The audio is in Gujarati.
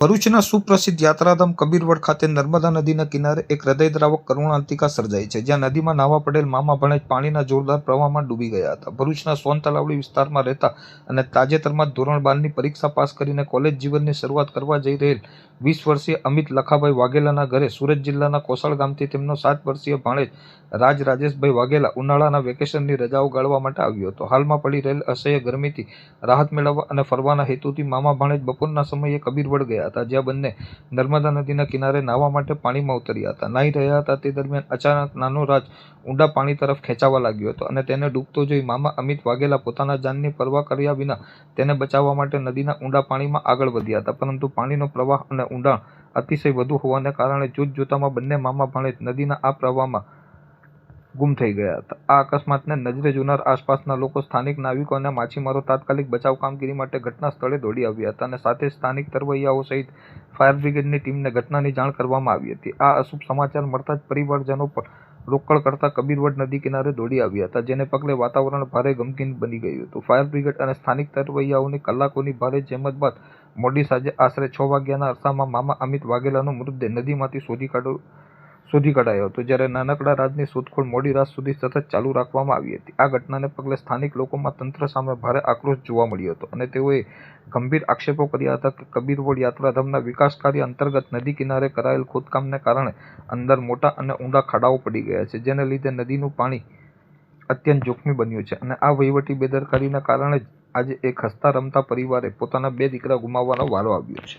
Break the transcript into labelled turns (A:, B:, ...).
A: ભરૂચના સુપ્રસિદ્ધ યાત્રાધામ કબીરવડ ખાતે નર્મદા નદીના કિનારે એક હૃદયદ્રાવક કરુણાંતિકા સર્જાઈ છે, જ્યાં નદીમાં નાહવા પડેલ મામા ભણેજ પાણીના જોરદાર પ્રવાહમાં ડૂબી ગયા હતા. ભરૂચના સોન તલાવડી વિસ્તારમાં રહેતા અને તાજેતરમાં ધોરણ 12ની પરીક્ષા પાસ કરીને કોલેજ જીવનની શરૂઆત કરવા જઈ રહેલ 20 વર્ષીય અમિત લખાભાઈ વાઘેલાના ઘરે સુરત જિલ્લાના કોસળ ગામથી તેમનો 7 વર્ષીય ભાણેજ રાજ રાજેશભાઈ વાઘેલા ઉનાળાના વેકેશનની રજાઓ ગાળવા માટે આવ્યો હતો. હાલમાં પડી રહેલ અસહ્ય ગરમીથી રાહત મેળવવા અને ફરવાના હેતુથી મામા ભાણેજ બપોરના સમયે કબીરવડ ગયા હતા, જ્યાં બંને નર્મદા નદીના કિનારે નાહવા માટે પાણીમાં ઉતર્યા હતા. નાહી રહ્યા હતા તે દરમિયાન અચાનક નાનો રાજ ઊંડા પાણી તરફ ખેંચાવા લાગ્યો હતો અને તેને ડૂબતો જોઈ મામા અમિત વાઘેલા પોતાના જાનની પરવા કર્યા વિના તેને બચાવવા માટે નદીના ઊંડા પાણીમાં આગળ વધ્યા હતા, પરંતુ પાણીનો પ્રવાહ અને ઊંડાણ અતિશય વધુ હોવાને કારણે જોતજોતામાં બંને મામા ભાણેજ નદીના આ પ્રવાહમાં ગુમ થઈ ગયા હતા. આ અકસ્માતને નજરે જોનાર આસપાસના લોકો, સ્થાનિક નાવિકો અને માછીમારો તાત્કાલિક બચાવ કામગીરી માટે ઘટના સ્થળે દોડી આવ્યા હતા અને સાથે જ સ્થાનિક તરવૈયાઓ સહિત ફાયર બ્રિગેડની ટીમને ઘટનાની જાણ કરવામાં આવી હતી. આ અશુભ સમાચાર મળતા જ પરિવારજનો પણ રોકડ કરતા કબીરવડ નદી કિનારે દોડી આવ્યા હતા, જેને પગલે વાતાવરણ ભારે ગમગીન બની ગયું હતું. ફાયર બ્રિગેડ અને સ્થાનિક તરવૈયાઓની કલાકોની ભારે જહેમત બાદ મોડી સાંજે આશરે 6 વાગ્યાના અરસામાં મામા અમિત વાઘેલાનો મૃતદેહ નદીમાંથી શોધી કઢાયો હતો, જ્યારે નાનકડા રાજની શોધખોળ મોડી રાત સુધી સતત ચાલુ રાખવામાં આવી હતી. આ ઘટનાને પગલે સ્થાનિક લોકોમાં તંત્ર સામે ભારે આક્રોશ જોવા મળ્યો હતો અને તેઓએ ગંભીર આક્ષેપો કર્યા હતા કે કબીરવડ યાત્રાધામના વિકાસ કાર્ય અંતર્ગત નદી કિનારે કરાયેલ ખોદકામને કારણે અંદર મોટા અને ઊંડા ખાડાઓ પડી ગયા છે, જેને લીધે નદીનું પાણી અત્યંત જોખમી બન્યું છે અને આ વહીવટી બેદરકારીના કારણે જ આજે એક હસતા રમતા પરિવારે પોતાના 2 દીકરા ગુમાવવાનો વારો આવ્યો છે.